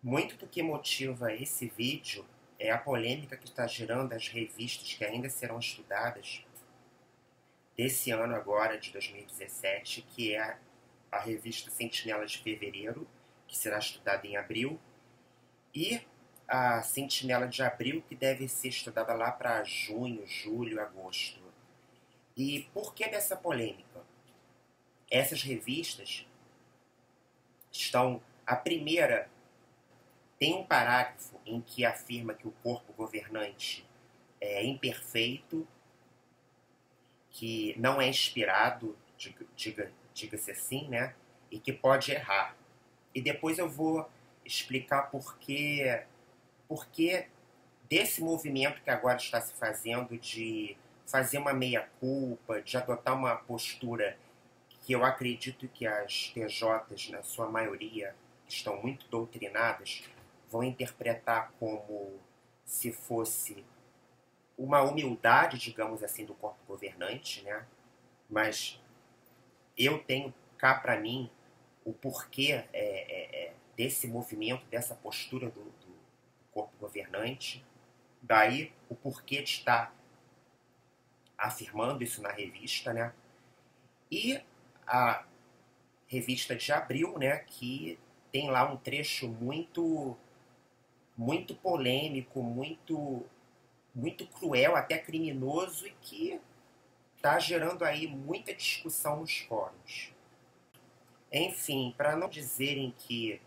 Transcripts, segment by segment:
Muito do que motiva esse vídeo é a polêmica que está gerando as revistas que ainda serão estudadas desse ano agora, de 2017, que é a revista Sentinela de Fevereiro, que será estudada em abril, e a Sentinela de Abril, que deve ser estudada lá para junho, julho, agosto. E por que dessa polêmica? Essas revistas estão... A primeira tem um parágrafo em que afirma que o corpo governante é imperfeito, que não é inspirado, diga-se assim, né? E que pode errar. E depois eu vou explicar por que desse movimento que agora está se fazendo de fazer uma meia-culpa, de adotar uma postura que eu acredito que as TJs, na sua maioria, estão muito doutrinadas, vão interpretar como se fosse uma humildade, digamos assim, do corpo governante, né? Mas eu tenho cá para mim o porquê desse movimento, dessa postura do corpo governante, daí o porquê de estar afirmando isso na revista, né? E a revista de abril, né, que tem lá um trecho muito polêmico, muito cruel, até criminoso, e que está gerando aí muita discussão nos fóruns. Enfim, para não dizerem que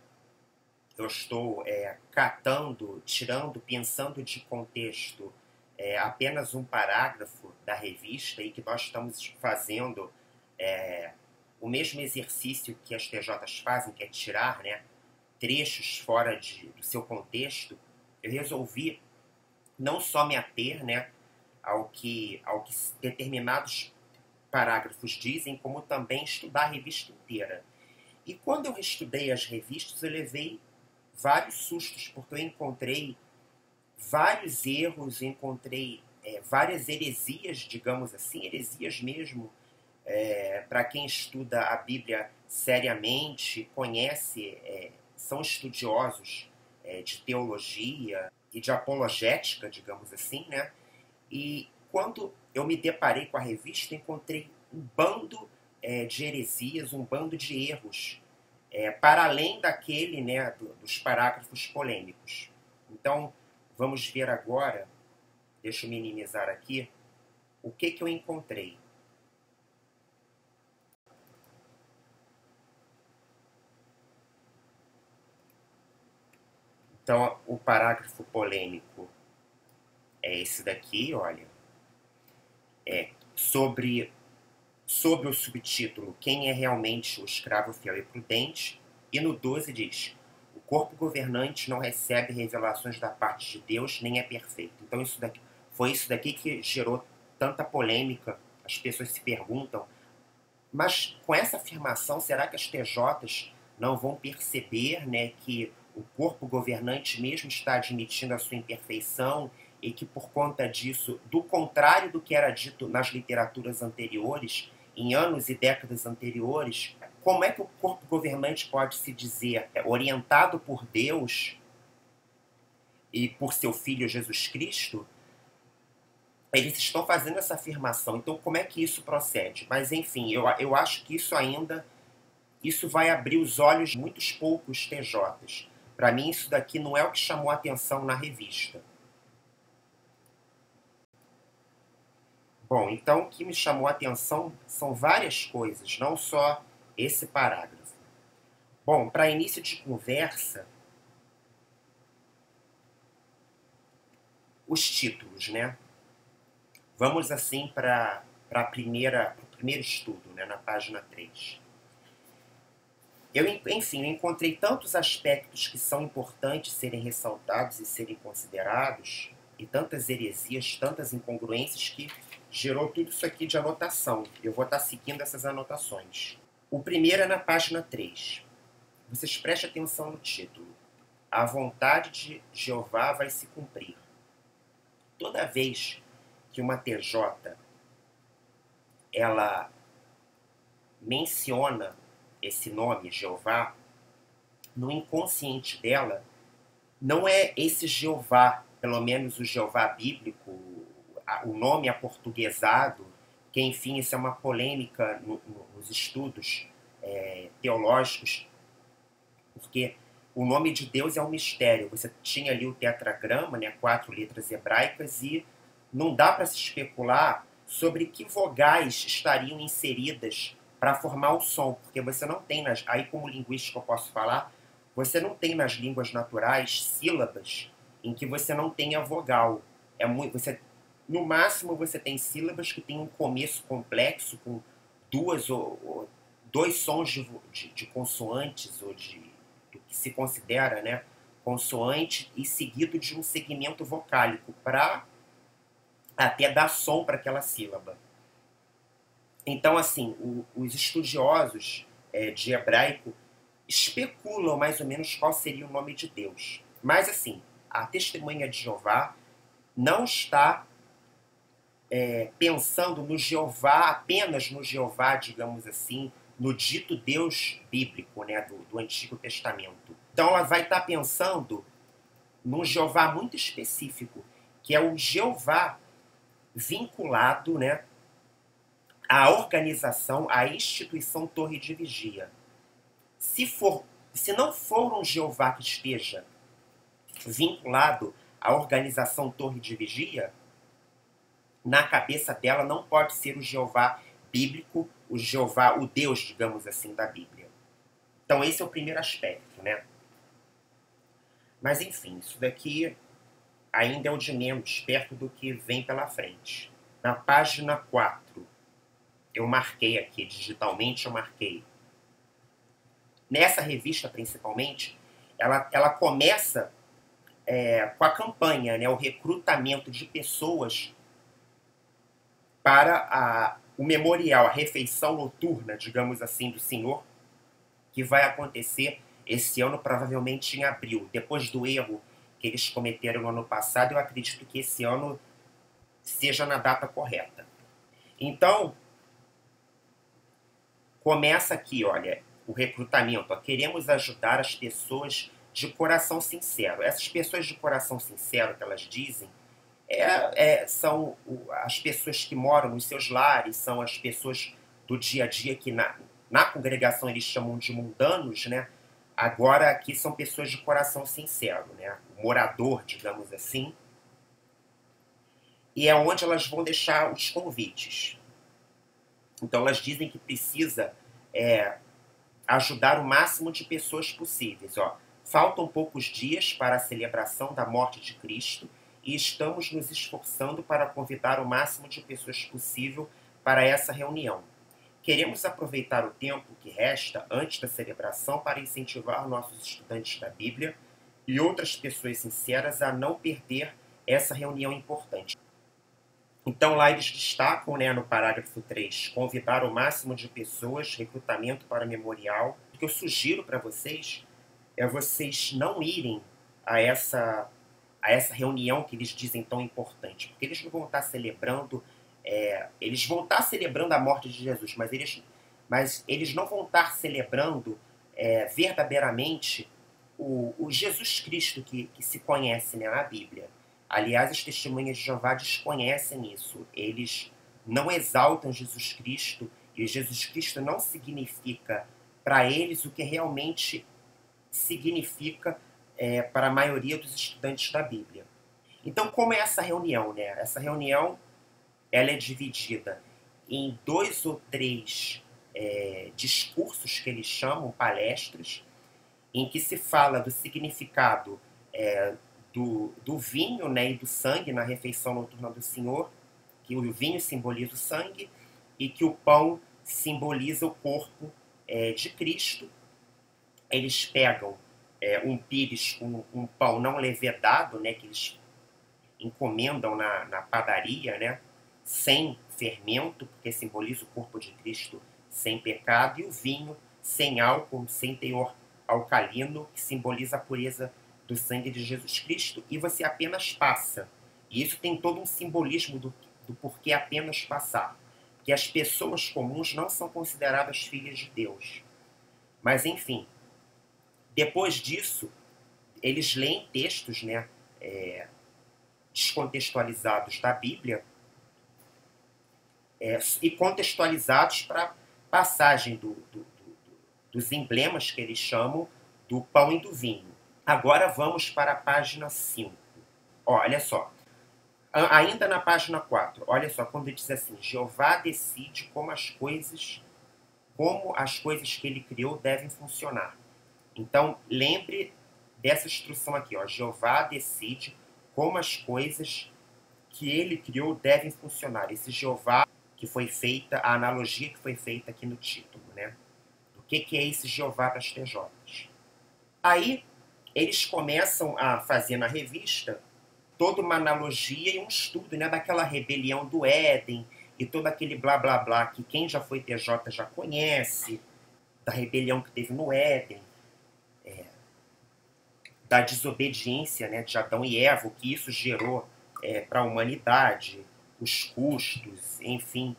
eu estou catando, tirando, pensando de contexto apenas um parágrafo da revista e que nós estamos fazendo o mesmo exercício que as TJs fazem, que é tirar, né, trechos fora do seu contexto, eu resolvi não só me ater, né, ao que determinados parágrafos dizem, como também estudar a revista inteira. E quando eu estudei as revistas, eu levei vários sustos, porque eu encontrei vários erros, eu encontrei várias heresias, digamos assim, heresias mesmo. Para quem estuda a Bíblia seriamente, conhece, são estudiosos de teologia e de apologética, digamos assim, né? E quando eu me deparei com a revista, encontrei um bando de heresias, um bando de erros, para além daquele, né, dos parágrafos polêmicos. Então, vamos ver agora, deixa eu minimizar aqui, o que eu encontrei. Então, o parágrafo polêmico é esse daqui, olha. Sobre o subtítulo Quem é realmente o escravo fiel e prudente. E no 12 diz: o corpo governante não recebe revelações da parte de Deus, nem é perfeito. Então foi isso daqui que gerou tanta polêmica. As pessoas se perguntam, mas com essa afirmação, será que as TJs não vão perceber, né, que o corpo governante mesmo está admitindo a sua imperfeição e que por conta disso, do contrário do que era dito nas literaturas anteriores, em anos e décadas anteriores, como é que o corpo governante pode se dizer orientado por Deus e por seu Filho Jesus Cristo? Eles estão fazendo essa afirmação. Então, como é que isso procede? Mas, enfim, eu acho que isso vai abrir os olhos de muitos poucos TJs. Para mim, isso daqui não é o que chamou a atenção na revista. Bom, então o que me chamou a atenção são várias coisas, não só esse parágrafo. Bom, para início de conversa, os títulos, né? Vamos assim para o primeiro estudo, né, na página 3. Enfim, eu encontrei tantos aspectos que são importantes serem ressaltados e serem considerados, e tantas heresias, tantas incongruências, que gerou tudo isso aqui de anotação. Eu vou estar seguindo essas anotações. O primeiro é na página 3. Vocês prestem atenção no título. A vontade de Jeová vai se cumprir. Toda vez que uma TJ ela menciona esse nome, Jeová, no inconsciente dela não é esse Jeová, pelo menos o Jeová bíblico, o nome aportuguesado, que enfim isso é uma polêmica nos estudos teológicos, porque o nome de Deus é um mistério. Você tinha ali o tetragrama, né, 4 letras hebraicas, e não dá para se especular sobre que vogais estariam inseridas para formar o som, porque você não tem, aí como linguística eu posso falar, você não tem nas línguas naturais sílabas em que você não tenha vogal. No máximo você tem sílabas que têm um começo complexo com dois sons de consoantes ou do que se considera, né, consoante e seguido de um segmento vocálico para até dar som para aquela sílaba. Então, assim, os estudiosos de hebraico especulam mais ou menos qual seria o nome de Deus. Mas, assim, a Testemunha de Jeová não está pensando no Jeová, apenas no Jeová, digamos assim, no dito Deus bíblico, né, do Antigo Testamento. Então ela vai estar pensando num Jeová muito específico, que é o Jeová vinculado, né, à organização, à instituição Torre de Vigia. Se não for um Jeová que esteja vinculado à organização Torre de Vigia, na cabeça dela não pode ser o Jeová bíblico, o Jeová, o Deus, digamos assim, da Bíblia. Então esse é o primeiro aspecto, né? Mas enfim, isso daqui ainda é o de menos, perto do que vem pela frente. Na página 4, eu marquei aqui, digitalmente eu marquei. Nessa revista, principalmente, ela começa com a campanha, né, o recrutamento de pessoas para o memorial, a refeição noturna, digamos assim, do Senhor, que vai acontecer esse ano, provavelmente em abril. Depois do erro que eles cometeram no ano passado, eu acredito que esse ano seja na data correta. Então, começa aqui, olha, o recrutamento. Ó, queremos ajudar as pessoas de coração sincero. Essas pessoas de coração sincero que elas dizem são as pessoas que moram nos seus lares, são as pessoas do dia a dia que na congregação eles chamam de mundanos, né? Agora aqui são pessoas de coração sincero, né? O morador, digamos assim. E é onde elas vão deixar os convites. Então elas dizem que precisa ajudar o máximo de pessoas possíveis. Ó, faltam poucos dias para a celebração da morte de Cristo e estamos nos esforçando para convidar o máximo de pessoas possível para essa reunião. Queremos aproveitar o tempo que resta antes da celebração para incentivar nossos estudantes da Bíblia e outras pessoas sinceras a não perder essa reunião importante. Então lá eles destacam, né, no parágrafo 3, convidar o máximo de pessoas, recrutamento para memorial. O que eu sugiro para vocês é vocês não irem a essa reunião que eles dizem tão importante, porque eles não vão estar celebrando, eles vão estar celebrando a morte de Jesus, mas eles não vão estar celebrando verdadeiramente o Jesus Cristo que se conhece, né, na Bíblia. Aliás, as testemunhas de Jeová desconhecem isso. Eles não exaltam Jesus Cristo, e Jesus Cristo não significa para eles o que realmente significa para a maioria dos estudantes da Bíblia. Então, como é essa reunião, né? Essa reunião ela é dividida em 2 ou 3 discursos que eles chamam palestras, em que se fala do significado do vinho, né, e do sangue na refeição noturna do Senhor, que o vinho simboliza o sangue e que o pão simboliza o corpo de Cristo. Eles pegam um pires com um pão não levedado, né, que eles encomendam na padaria, né, sem fermento, porque simboliza o corpo de Cristo sem pecado, e o vinho sem álcool, sem teor alcalino, que simboliza a pureza do sangue de Jesus Cristo, e você apenas passa. E isso tem todo um simbolismo do porquê apenas passar. Que as pessoas comuns não são consideradas filhas de Deus. Mas, enfim, depois disso, eles leem textos, né, descontextualizados da Bíblia, e contextualizados para passagem dos emblemas que eles chamam do pão e do vinho. Agora vamos para a página 5. Olha só, ainda na página 4, olha só, quando ele diz assim, Jeová decide como as coisas que ele criou devem funcionar. Então, lembre dessa instrução aqui, ó, Jeová decide como as coisas que ele criou devem funcionar. Esse Jeová que foi feita, a analogia que foi feita aqui no título, né? O que é esse Jeová para as TJs? Aí, eles começam a fazer na revista toda uma analogia e um estudo, né, daquela rebelião do Éden e todo aquele blá blá blá que quem já foi TJ já conhece, da rebelião que teve no Éden, da desobediência, né, de Adão e Eva, o que isso gerou para a humanidade, os custos, enfim.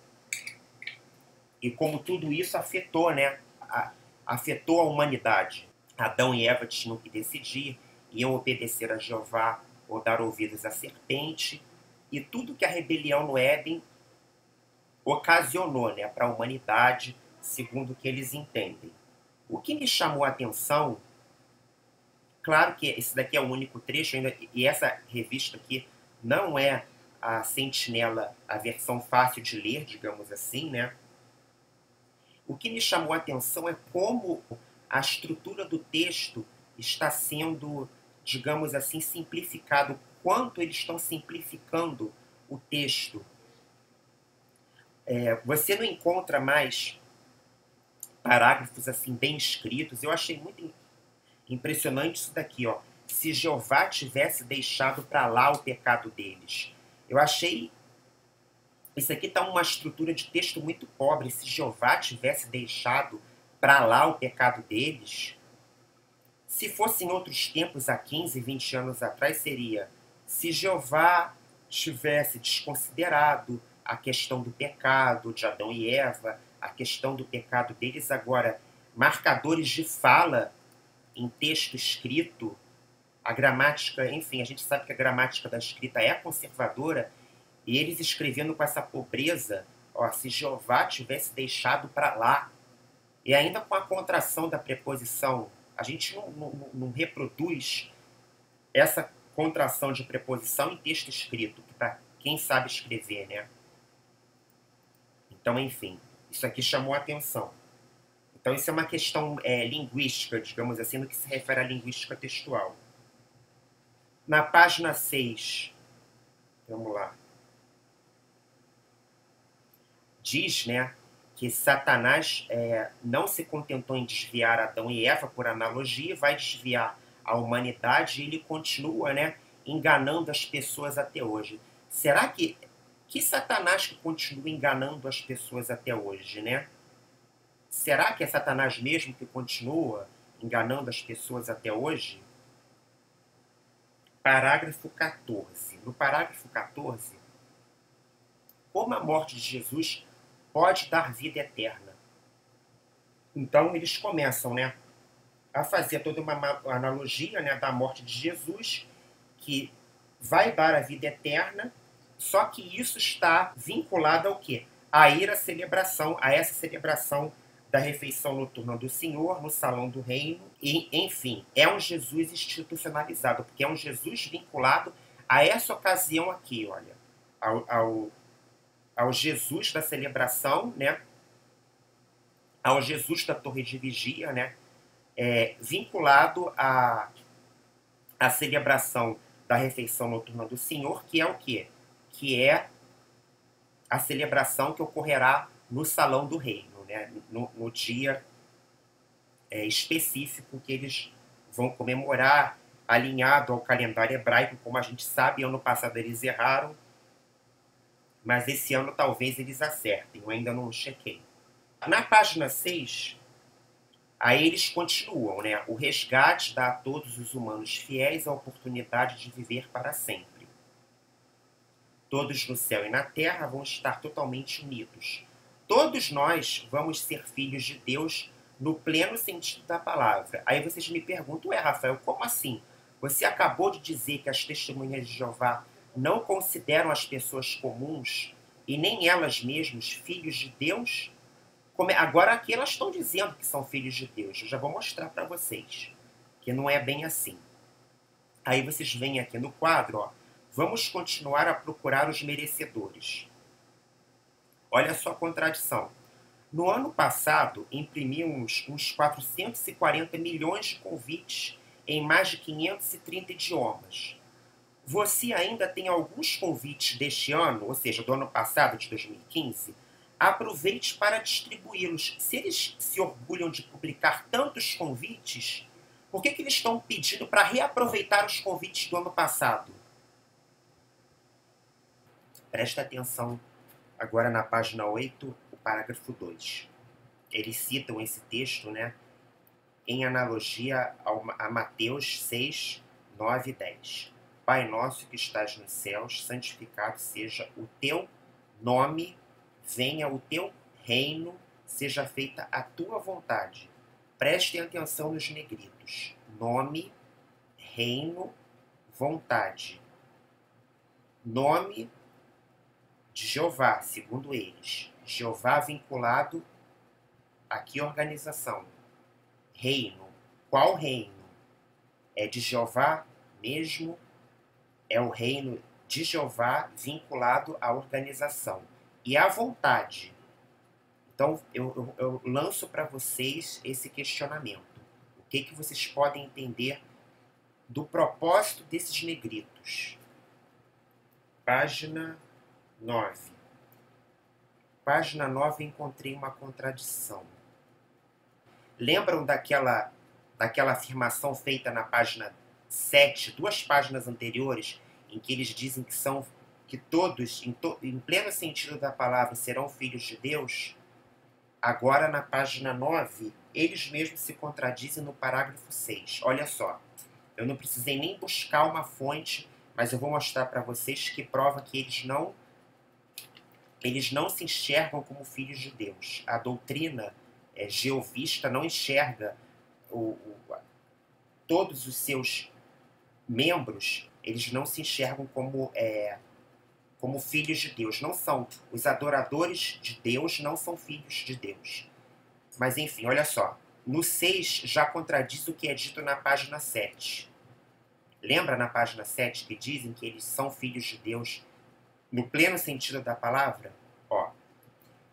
E como tudo isso afetou, né, afetou a humanidade. Adão e Eva tinham que decidir, iam obedecer a Jeová ou dar ouvidos à serpente, e tudo que a rebelião no Éden ocasionou, né, para a humanidade, segundo o que eles entendem. O que me chamou a atenção, claro que esse daqui é o único trecho, ainda, e essa revista aqui não é a Sentinela, a versão fácil de ler, digamos assim, né? O que me chamou a atenção é como a estrutura do texto está sendo, digamos assim, simplificado. Quanto eles estão simplificando o texto. Você não encontra mais parágrafos assim bem escritos. Eu achei muito impressionante isso daqui, ó. Se Jeová tivesse deixado para lá o pecado deles. Eu achei... Isso aqui está uma estrutura de texto muito pobre. Se Jeová tivesse deixado para lá o pecado deles... Se fosse em outros tempos, há 15, 20 anos atrás, seria: se Jeová tivesse desconsiderado a questão do pecado de Adão e Eva, a questão do pecado deles. Agora, marcadores de fala em texto escrito, a gramática, enfim, a gente sabe que a gramática da escrita é conservadora, e eles escrevendo com essa pobreza, ó, se Jeová tivesse deixado para lá, e ainda com a contração da preposição. A gente não reproduz essa contração de preposição em texto escrito, para quem sabe escrever, né? Então, enfim, isso aqui chamou a atenção. Então, isso é uma questão linguística, digamos assim, no que se refere à linguística textual. Na página 6, vamos lá, diz, né, que Satanás não se contentou em desviar Adão e Eva por analogia, vai desviar a humanidade, e ele continua, né, enganando as pessoas até hoje. Será que Satanás que continua enganando as pessoas até hoje, né? Será que é Satanás mesmo que continua enganando as pessoas até hoje? Parágrafo 14. No parágrafo 14, como a morte de Jesus pode dar vida eterna. Então eles começam, né, a fazer toda uma analogia, né, da morte de Jesus, que vai dar a vida eterna, só que isso está vinculado ao quê? A ir à celebração, a essa celebração da refeição noturna do Senhor, no salão do reino, e, enfim, é um Jesus institucionalizado, porque é um Jesus vinculado a essa ocasião aqui, olha, ao Jesus da celebração, né? Ao Jesus da torre de vigia, né? Vinculado à celebração da refeição noturna do Senhor, que é o quê? Que é a celebração que ocorrerá no salão do reino, né? No dia específico que eles vão comemorar, alinhado ao calendário hebraico. Como a gente sabe, ano passado eles erraram, mas esse ano talvez eles acertem, eu ainda não chequei. Na página 6, aí eles continuam, né? O resgate dá a todos os humanos fiéis a oportunidade de viver para sempre. Todos no céu e na terra vão estar totalmente unidos. Todos nós vamos ser filhos de Deus no pleno sentido da palavra. Aí vocês me perguntam, Rafael, como assim? Você acabou de dizer que as testemunhas de Jeová não consideram as pessoas comuns e nem elas mesmas filhos de Deus? Agora aqui elas estão dizendo que são filhos de Deus. Eu já vou mostrar para vocês que não é bem assim. Aí vocês veem aqui no quadro, ó, vamos continuar a procurar os merecedores. Olha só a contradição. No ano passado, imprimimos uns 440 milhões de convites em mais de 530 idiomas. Você ainda tem alguns convites deste ano, ou seja, do ano passado, de 2015? Aproveite para distribuí-los. Se eles se orgulham de publicar tantos convites, por que eles estão pedindo para reaproveitar os convites do ano passado? Presta atenção agora na página 8, o parágrafo 2. Eles citam esse texto, né, em analogia a Mateus 6, 9 e 10. Pai nosso que estás nos céus, santificado seja o teu nome, venha o teu reino, seja feita a tua vontade. Prestem atenção nos negritos. Nome, reino, vontade. Nome de Jeová, segundo eles. Jeová vinculado a que organização? Reino. Qual reino? É de Jeová mesmo? É o reino de Jeová vinculado à organização. E à vontade. Então, eu lanço para vocês esse questionamento. O que vocês podem entender do propósito desses negritos? Página 9. Página 9 encontrei uma contradição. Lembram daquela afirmação feita na página 7, 2 páginas anteriores, em que eles dizem que todos, em pleno sentido da palavra, serão filhos de Deus? Agora, na página 9, eles mesmos se contradizem no parágrafo 6. Olha só, eu não precisei nem buscar uma fonte, mas eu vou mostrar para vocês que prova que eles não se enxergam como filhos de Deus. A doutrina jeovista não enxerga todos os seus membros, eles não se enxergam como filhos de Deus. Não são. Os adoradores de Deus não são filhos de Deus. Mas enfim, olha só. No 6 já contradiz o que é dito na página 7. Lembra na página 7 que dizem que eles são filhos de Deus no pleno sentido da palavra? Ó,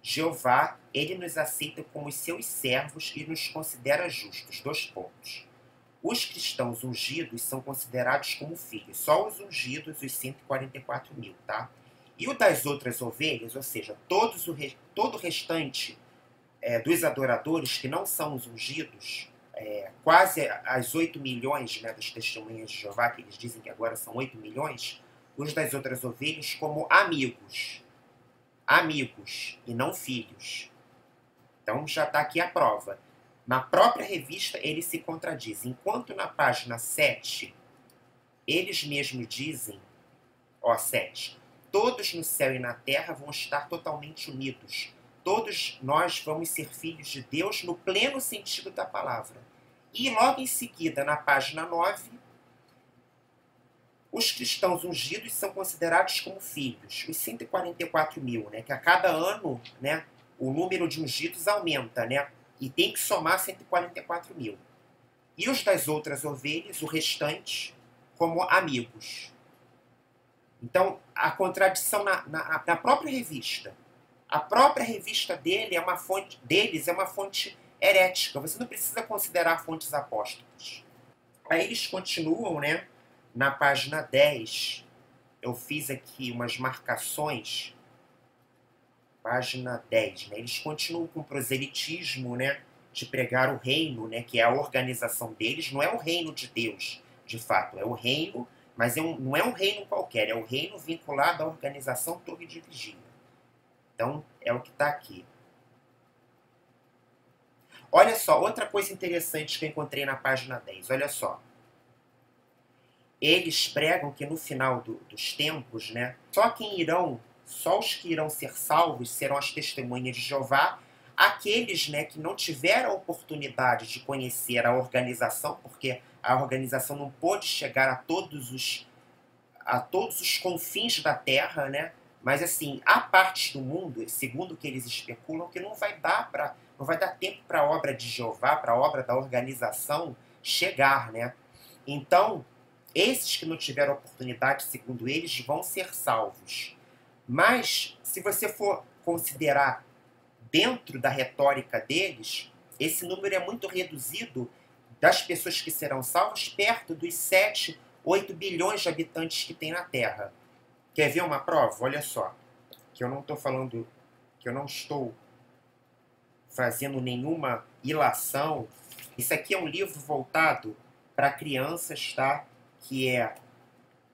Jeová, ele nos aceita como os seus servos e nos considera justos. 2 pontos. Os cristãos ungidos são considerados como filhos. Só os ungidos, os 144 mil, tá? E o das outras ovelhas, ou seja, todo o restante dos adoradores que não são os ungidos, quase as 8 milhões, né, das testemunhas de Jeová, que eles dizem que agora são 8 milhões, os das outras ovelhas como amigos. Amigos e não filhos. Então já está aqui a prova. Na própria revista ele se contradiz. Enquanto na página 7, eles mesmos dizem, 7, todos no céu e na terra vão estar totalmente unidos. Todos nós vamos ser filhos de Deus no pleno sentido da palavra. E logo em seguida, na página 9, os cristãos ungidos são considerados como filhos. Os 144 mil, né, que a cada ano, né, o número de ungidos aumenta, né? E tem que somar 144 mil. E os das outras ovelhas, o restante, como amigos. Então, a contradição na própria revista. A própria revista deles é uma fonte herética. Você não precisa considerar fontes apóstolas. Aí eles continuam, né? Na página 10, eu fiz aqui umas marcações. Página 10, né? Eles continuam com o proselitismo, né, de pregar o reino, né, que é a organização deles. Não é o reino de Deus, de fato. É o reino, mas não é um reino qualquer. É o reino vinculado à organização Torre de Vigília. Então, é o que está aqui. Olha só, outra coisa interessante que eu encontrei na página 10. Olha só. Eles pregam que no final dos tempos, né, só os que irão ser salvos serão as testemunhas de Jeová, aqueles, né, que não tiveram a oportunidade de conhecer a organização, porque a organização não pôde chegar a todos os confins da Terra, né? Mas assim, há partes do mundo, segundo o que eles especulam, que não vai dar tempo para a obra de Jeová, para a obra da organização chegar, né? Então, esses que não tiveram oportunidade, segundo eles, vão ser salvos. Mas, se você for considerar dentro da retórica deles, esse número é muito reduzido das pessoas que serão salvas, perto dos 7, 8 bilhões de habitantes que tem na Terra. Quer ver uma prova? Olha só, que eu não estou falando, que eu não estou fazendo nenhuma ilação. Isso aqui é um livro voltado para crianças, tá? Que é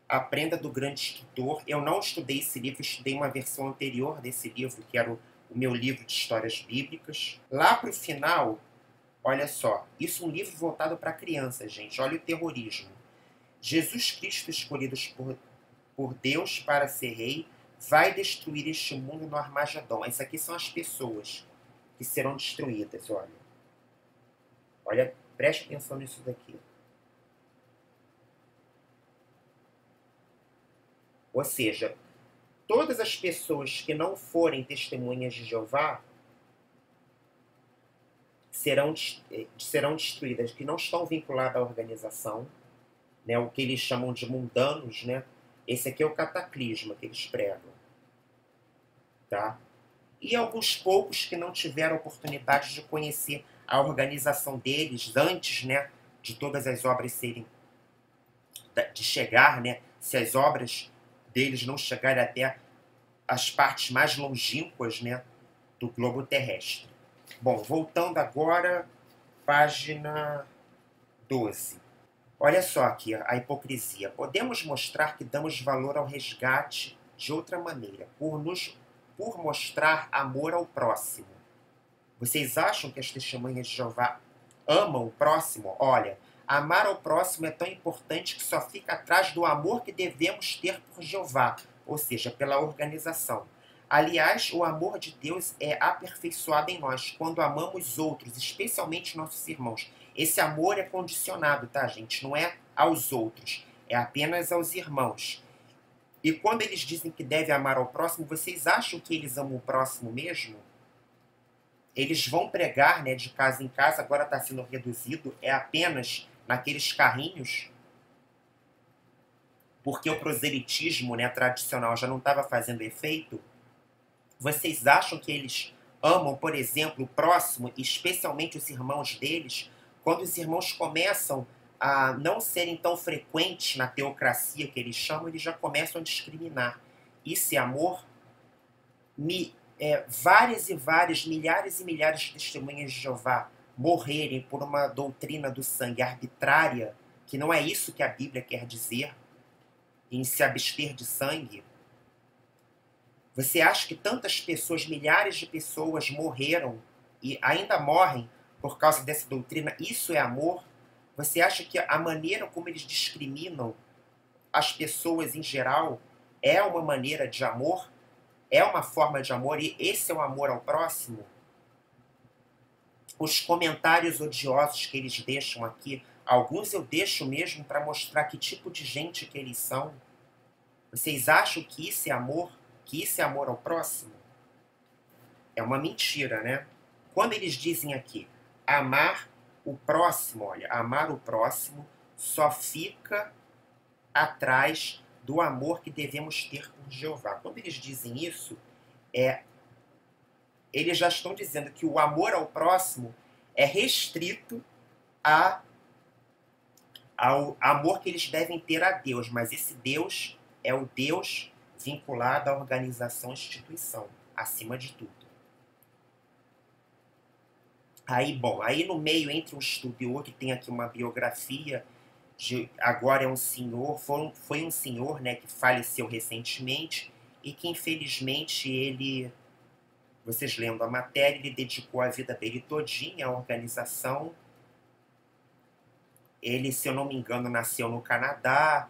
A Prenda do Grande Escritor. Eu não estudei esse livro, estudei uma versão anterior desse livro, que era o meu livro de histórias bíblicas. Lá para o final, olha só, isso é um livro voltado para crianças, gente. Olha o terrorismo. Jesus Cristo, escolhido por Deus para ser rei, vai destruir este mundo no Armagedon. Essas aqui são as pessoas que serão destruídas, olha. Olha, preste atenção nisso daqui. Ou seja, todas as pessoas que não forem testemunhas de Jeová serão destruídas, que não estão vinculadas à organização, né, o que eles chamam de mundanos, né? Esse aqui é o cataclisma que eles pregam, tá? E alguns poucos que não tiveram oportunidade de conhecer a organização deles antes, né, de todas as obras de chegar, né, se as obras deles não chegarem até as partes mais longínquas, né, do globo terrestre. Bom, voltando agora, página 12. Olha só aqui a hipocrisia. Podemos mostrar que damos valor ao resgate de outra maneira, por mostrar amor ao próximo. Vocês acham que as testemunhas de Jeová amam o próximo? Olha, amar ao próximo é tão importante que só fica atrás do amor que devemos ter por Jeová, ou seja, pela organização. Aliás, o amor de Deus é aperfeiçoado em nós quando amamos outros, especialmente nossos irmãos. Esse amor é condicionado, tá, gente? Não é aos outros, é apenas aos irmãos. E quando eles dizem que deve amar ao próximo, vocês acham que eles amam o próximo mesmo? Eles vão pregar, né, de casa em casa, agora está sendo reduzido, é apenas naqueles carrinhos, porque o proselitismo, né, tradicional já não estava fazendo efeito. Vocês acham que eles amam, por exemplo, o próximo, especialmente os irmãos deles, quando os irmãos começam a não serem tão frequentes na teocracia que eles chamam, eles já começam a discriminar. Isso é amor? Várias e várias, milhares e milhares de testemunhas de Jeová morrerem por uma doutrina do sangue arbitrária, que não é isso que a Bíblia quer dizer, em se abster de sangue. Você acha que tantas pessoas, milhares de pessoas morreram e ainda morrem por causa dessa doutrina? Isso é amor? Você acha que a maneira como eles discriminam as pessoas em geral é uma maneira de amor? É uma forma de amor? E esse é o amor ao próximo? Os comentários odiosos que eles deixam aqui, alguns eu deixo mesmo para mostrar que tipo de gente que eles são. Vocês acham que isso é amor? Que isso é amor ao próximo? É uma mentira, né? Quando eles dizem aqui, amar o próximo, olha, amar o próximo só fica atrás do amor que devemos ter por Jeová. Quando eles dizem isso, eles já estão dizendo que o amor ao próximo é restrito ao amor que eles devem ter a Deus, mas esse Deus é o Deus vinculado à organização e instituição, acima de tudo. Aí, bom, aí no meio, entre um estudo e outro, tem aqui uma biografia agora é um senhor, foi um senhor, né, que faleceu recentemente e que infelizmente vocês lendo a matéria, ele dedicou a vida dele todinha à organização. Ele, se eu não me engano, nasceu no Canadá.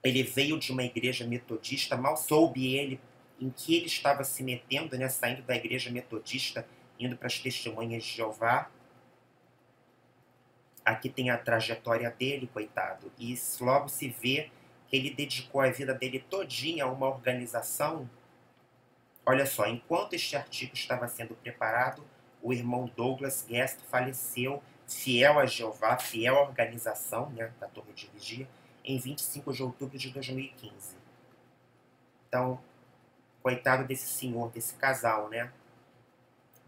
Ele veio de uma igreja metodista, mal soube ele em que ele estava se metendo, né, saindo da igreja metodista, indo para as testemunhas de Jeová. Aqui tem a trajetória dele, coitado. E logo se vê que ele dedicou a vida dele todinha a uma organização. Olha só, enquanto este artigo estava sendo preparado, o irmão Douglas Guest faleceu, fiel a Jeová, fiel à organização, né, da Torre de Vigia, em 25 de outubro de 2015. Então, coitado desse senhor, desse casal, né?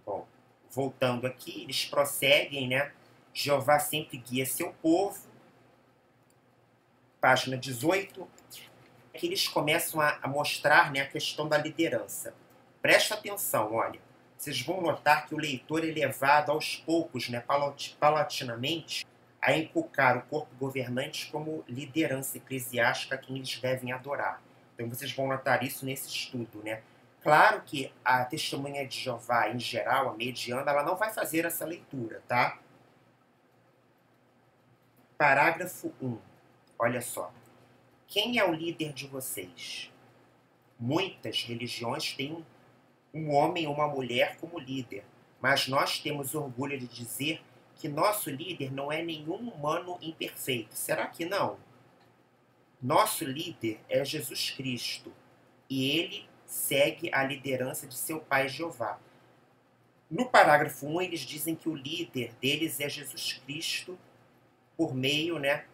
Bom, voltando aqui, eles prosseguem, né? Jeová sempre guia seu povo. Página 18. Aqui eles começam a mostrar, né, a questão da liderança. Presta atenção, olha. Vocês vão notar que o leitor é levado aos poucos, né, paulatinamente, a inculcar o corpo governante como liderança eclesiástica a quem eles devem adorar. Então vocês vão notar isso nesse estudo, né? Claro que a testemunha de Jeová, em geral, a mediana, ela não vai fazer essa leitura, tá? Parágrafo 1. Olha só. Quem é o líder de vocês? Muitas religiões têm um homem ou uma mulher como líder, mas nós temos orgulho de dizer que nosso líder não é nenhum humano imperfeito. Será que não? Nosso líder é Jesus Cristo e ele segue a liderança de seu pai Jeová. No parágrafo 1, eles dizem que o líder deles é Jesus Cristo por meio, né,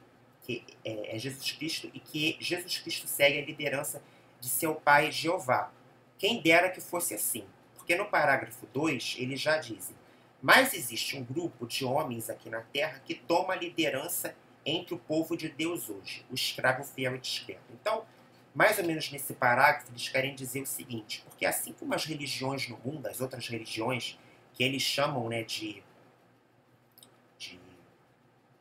que é Jesus Cristo e que Jesus Cristo segue a liderança de seu pai Jeová. Quem dera que fosse assim, porque no parágrafo 2 eles já dizem: mas existe um grupo de homens aqui na terra que toma a liderança entre o povo de Deus hoje, o escravo fiel e discreto. Então, mais ou menos nesse parágrafo, eles querem dizer o seguinte, porque assim como as religiões no mundo, as outras religiões, que eles chamam, né,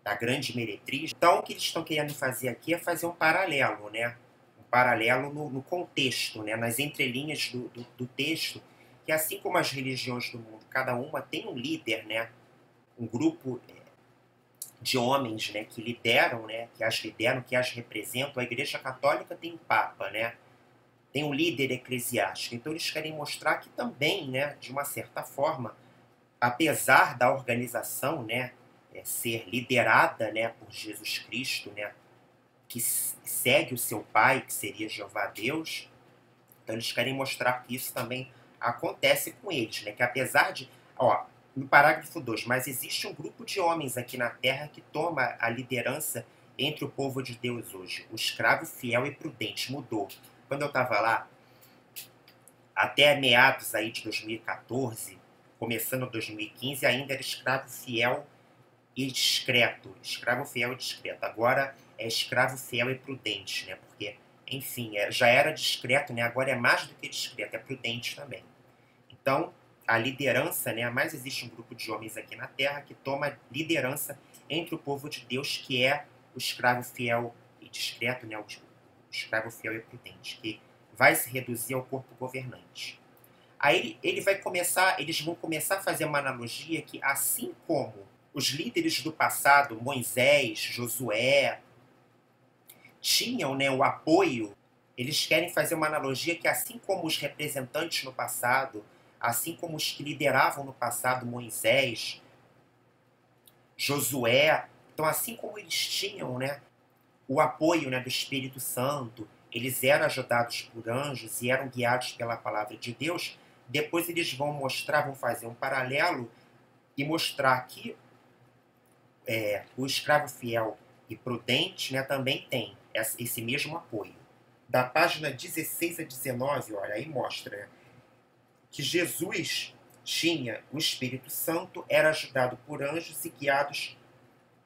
da grande meretriz, então o que eles estão querendo fazer aqui é fazer um paralelo, né? Um paralelo no contexto, né? Nas entrelinhas do texto, que assim como as religiões do mundo, cada uma tem um líder, né? Um grupo de homens, né, que lideram, né, que as representam. A Igreja Católica tem um Papa, né, tem um líder eclesiástico. Então eles querem mostrar que também, né, de uma certa forma, apesar da organização, né, ser liderada, né, por Jesus Cristo, né, que segue o seu pai, que seria Jeová Deus, então eles querem mostrar que isso também acontece com eles, né, que apesar de, ó, no parágrafo 2, mas existe um grupo de homens aqui na terra que toma a liderança entre o povo de Deus hoje. O escravo fiel e prudente mudou. Quando eu estava lá, até meados aí de 2014, começando 2015, ainda era escravo fiel e discreto. Escravo fiel e discreto. Agora é escravo fiel e prudente, né? Porque, enfim, já era discreto, né? Agora é mais do que discreto, é prudente também. Então, a liderança, né? Mas existe um grupo de homens aqui na Terra que toma liderança entre o povo de Deus, que é o escravo fiel e discreto, né? O escravo fiel e prudente, que vai se reduzir ao corpo governante. Aí eles vão começar a fazer uma analogia que, assim como os líderes do passado, Moisés, Josué, tinham, né, o apoio, eles querem fazer uma analogia que, assim como os representantes no passado, assim como os que lideravam no passado, Moisés, Josué, então assim como eles tinham, né, o apoio, né, do Espírito Santo, eles eram ajudados por anjos e eram guiados pela palavra de Deus, depois eles vão fazer um paralelo e mostrar que o escravo fiel e prudente, né, também tem esse mesmo apoio. Da página 16 a 19, olha, aí mostra, né, que Jesus tinha o Espírito Santo, era ajudado por anjos e guiados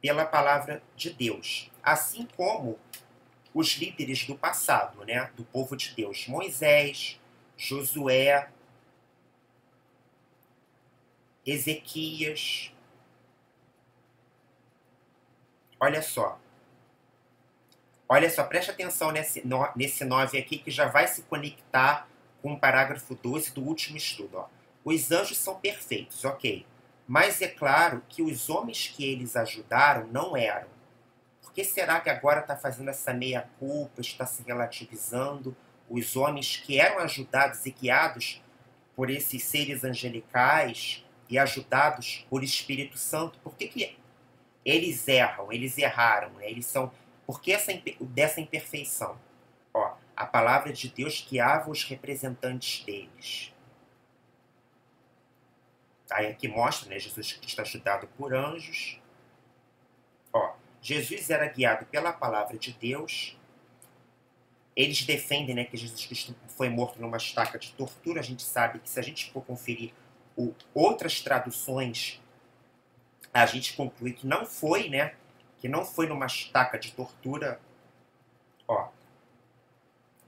pela palavra de Deus. Assim como os líderes do passado, né, do povo de Deus, Moisés, Josué, Ezequias. Olha só, preste atenção nesse 9 aqui, que já vai se conectar com o parágrafo 12 do último estudo. Ó. Os anjos são perfeitos, ok. Mas é claro que os homens que eles ajudaram não eram. Por que será que agora está fazendo essa meia-culpa, está se relativizando? Os homens que eram ajudados e guiados por esses seres angelicais e ajudados por Espírito Santo, por que eles erram, eles erraram, né? Eles são... Por que dessa imperfeição? Ó, a palavra de Deus guiava os representantes deles. Aí aqui mostra, né, Jesus Cristo ajudado por anjos. Ó, Jesus era guiado pela palavra de Deus. Eles defendem, né, que Jesus Cristo foi morto numa estaca de tortura. A gente sabe que se a gente for conferir outras traduções, a gente conclui que não foi, né, que não foi numa estaca de tortura. Ó,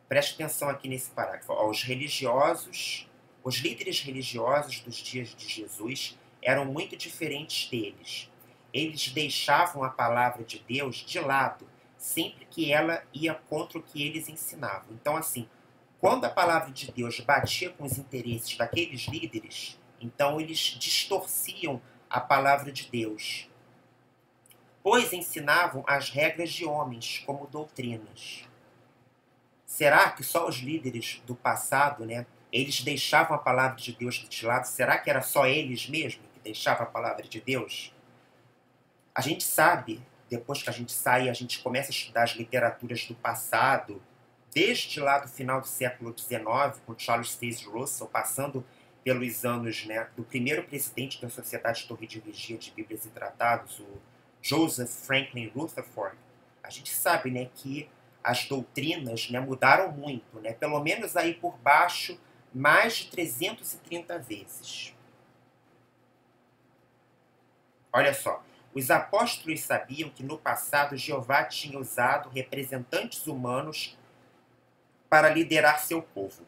preste atenção aqui nesse parágrafo. Ó, os líderes religiosos dos dias de Jesus eram muito diferentes deles. Eles deixavam a palavra de Deus de lado sempre que ela ia contra o que eles ensinavam. Então, assim, quando a palavra de Deus batia com os interesses daqueles líderes, então eles distorciam a palavra de Deus, pois ensinavam as regras de homens como doutrinas. Será que só os líderes do passado, né, eles deixavam a palavra de Deus de lado? Será que era só eles mesmos que deixavam a palavra de Deus? A gente sabe, depois que a gente sai, a gente começa a estudar as literaturas do passado, desde lá do final do século XIX, com Charles Taze Russell, passando pelos anos, né, do primeiro presidente da Sociedade Torre de Vigia de Bíblias e Tratados, o Joseph Franklin Rutherford. A gente sabe, né, que as doutrinas, né, mudaram muito, né, pelo menos aí por baixo, mais de 330 vezes. Olha só. Os apóstolos sabiam que no passado Jeová tinha usado representantes humanos para liderar seu povo.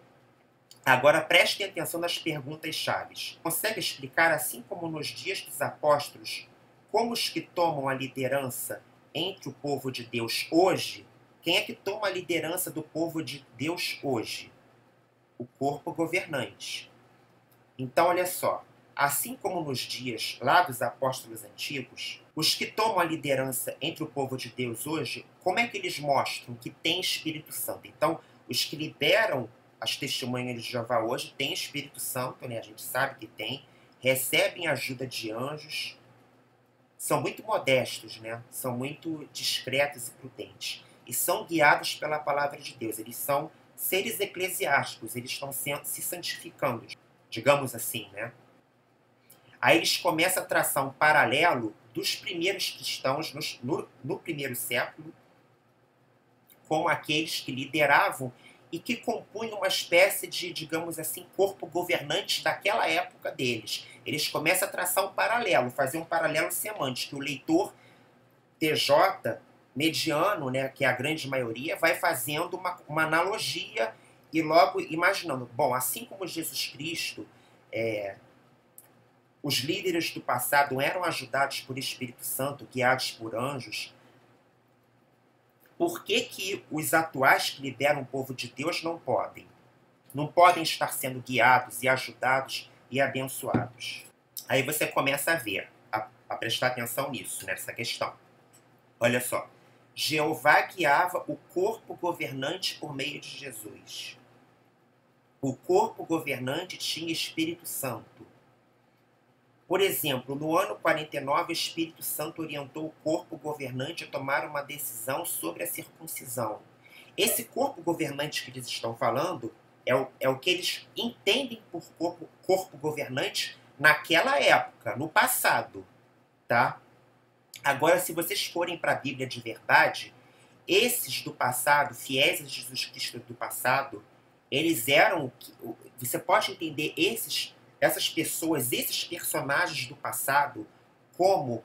Agora prestem atenção nas perguntas chaves. Consegue explicar, assim como nos dias dos apóstolos, como os que tomam a liderança entre o povo de Deus hoje? Quem é que toma a liderança do povo de Deus hoje? O corpo governante. Então, olha só. Assim como nos dias lá dos apóstolos antigos, os que tomam a liderança entre o povo de Deus hoje, como é que eles mostram que tem Espírito Santo? Então, os que lideram as testemunhas de Jeová hoje têm Espírito Santo, né? A gente sabe que tem, recebem ajuda de anjos, são muito modestos, né? São muito discretos e prudentes. E são guiados pela palavra de Deus. Eles são seres eclesiásticos, eles estão se santificando, digamos assim, né? Aí eles começam a traçar um paralelo dos primeiros cristãos no primeiro século com aqueles que lideravam e que compunham uma espécie de, digamos assim, corpo governante daquela época deles. Eles começam a traçar um paralelo, fazer um paralelo semântico. O leitor TJ mediano, né, que é a grande maioria, vai fazendo uma analogia e logo imaginando, bom, assim como Jesus Cristo... os líderes do passado eram ajudados por Espírito Santo, guiados por anjos. Por que que os atuais que lideram o povo de Deus não podem? Não podem estar sendo guiados e ajudados e abençoados. Aí você começa a ver, a prestar atenção nisso, nessa questão. Olha só. Jeová guiava o corpo governante por meio de Jesus. O corpo governante tinha Espírito Santo. Por exemplo, no ano 49, o Espírito Santo orientou o corpo governante a tomar uma decisão sobre a circuncisão. Esse corpo governante que eles estão falando é o que eles entendem por corpo governante naquela época, no passado. Tá? Agora, se vocês forem para a Bíblia de verdade, esses do passado, fiéis a Jesus Cristo do passado, eles eram... Você pode entender essas pessoas, esses personagens do passado, como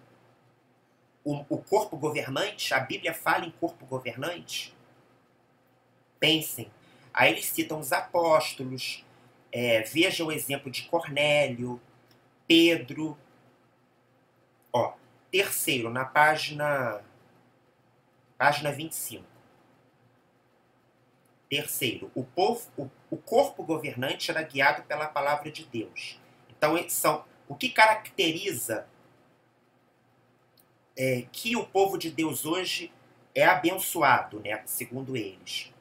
o corpo governante. A Bíblia fala em corpo governante. Pensem. Aí eles citam os apóstolos, veja o exemplo de Cornélio, Pedro. Ó, terceiro, na página 25. Terceiro, o corpo governante era guiado pela palavra de Deus. Então, o que caracteriza que o povo de Deus hoje é abençoado, né, segundo eles,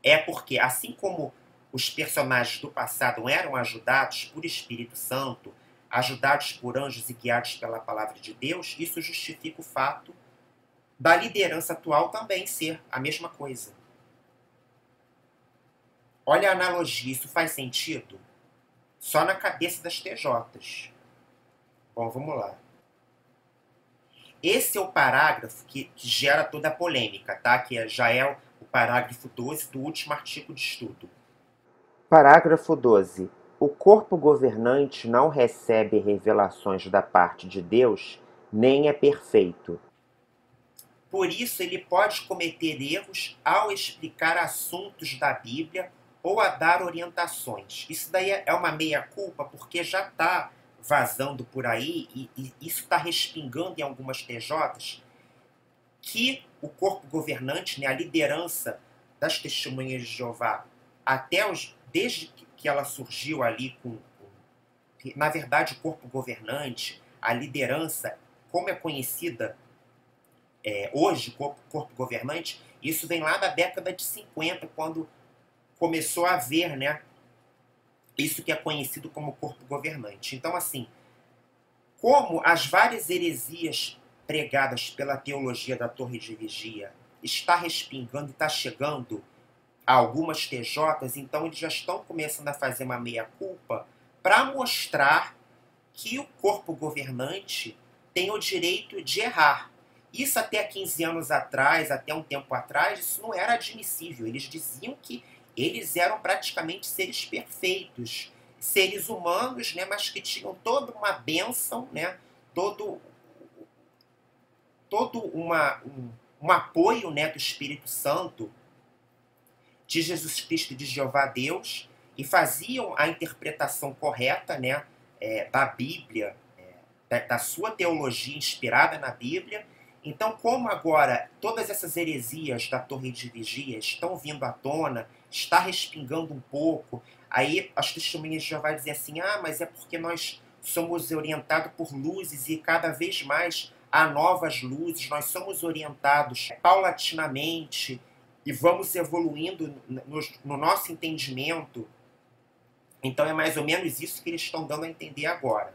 é porque, assim como os personagens do passado eram ajudados por Espírito Santo, ajudados por anjos e guiados pela palavra de Deus, isso justifica o fato da liderança atual também ser a mesma coisa. Olha a analogia, isso faz sentido? Só na cabeça das TJs. Bom, vamos lá. Esse é o parágrafo que gera toda a polêmica, tá? Que já é o parágrafo 12 do último artigo de estudo. Parágrafo 12. O corpo governante não recebe revelações da parte de Deus, nem é perfeito. Por isso, ele pode cometer erros ao explicar assuntos da Bíblia ou a dar orientações. Isso daí é uma meia-culpa, porque já está vazando por aí, e isso está respingando em algumas TJs, que o corpo governante, né, a liderança das Testemunhas de Jeová, desde que ela surgiu ali na verdade, o corpo governante, a liderança, como é conhecida hoje, corpo governante, isso vem lá da década de 50, quando começou a haver, né, isso que é conhecido como corpo governante. Então, assim, como as várias heresias pregadas pela teologia da Torre de Vigia está respingando e está chegando a algumas TJs, então eles já estão começando a fazer uma meia-culpa para mostrar que o corpo governante tem o direito de errar. Isso até 15 anos atrás, até um tempo atrás, isso não era admissível. Eles diziam que eles eram praticamente seres perfeitos, seres humanos, né, mas que tinham toda uma bênção, né, todo um apoio, né, do Espírito Santo, de Jesus Cristo e de Jeová Deus, e faziam a interpretação correta, né, da Bíblia, da sua teologia inspirada na Bíblia. Então, como agora todas essas heresias da Torre de Vigia estão vindo à tona, está respingando um pouco, aí as testemunhas de Jeová dizem assim, mas é porque nós somos orientados por luzes e cada vez mais há novas luzes, nós somos orientados paulatinamente e vamos evoluindo no nosso entendimento. Então é mais ou menos isso que eles estão dando a entender agora.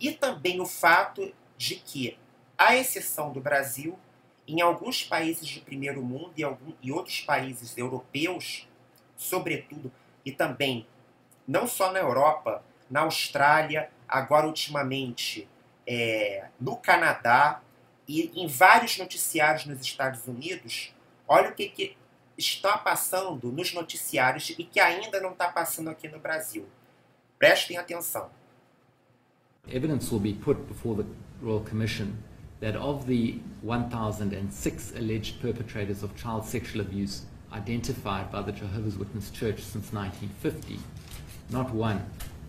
E também o fato de que, à exceção do Brasil, em alguns países de primeiro mundo e outros países europeus, sobretudo, e também, não só na Europa, na Austrália, agora ultimamente no Canadá e em vários noticiários nos Estados Unidos, olha o que está passando nos noticiários e que ainda não está passando aqui no Brasil. Prestem atenção. Evidence will be put before the Royal Commission that of the 1,006 alleged perpetrators of child sexual abuse identified by the Jehovah's Witness Church since 1950, not one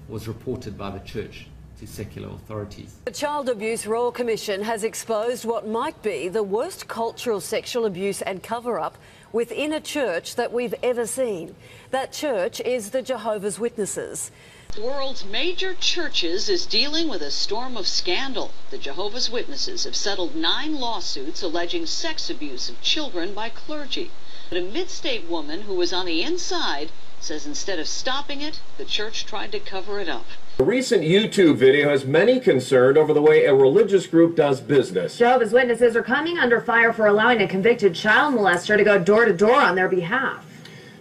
was reported by the Church to secular authorities. The Child Abuse Royal Commission has exposed what might be the worst cultural sexual abuse and cover-up within a church that we've ever seen. That church is the Jehovah's Witnesses. The world's major churches is dealing with a storm of scandal. The Jehovah's Witnesses have settled 9 lawsuits alleging sex abuse of children by clergy. But a mid-state woman who was on the inside says instead of stopping it, the church tried to cover it up. A recent YouTube video has many concerned over the way a religious group does business. Jehovah's Witnesses are coming under fire for allowing a convicted child molester to go door to door on their behalf.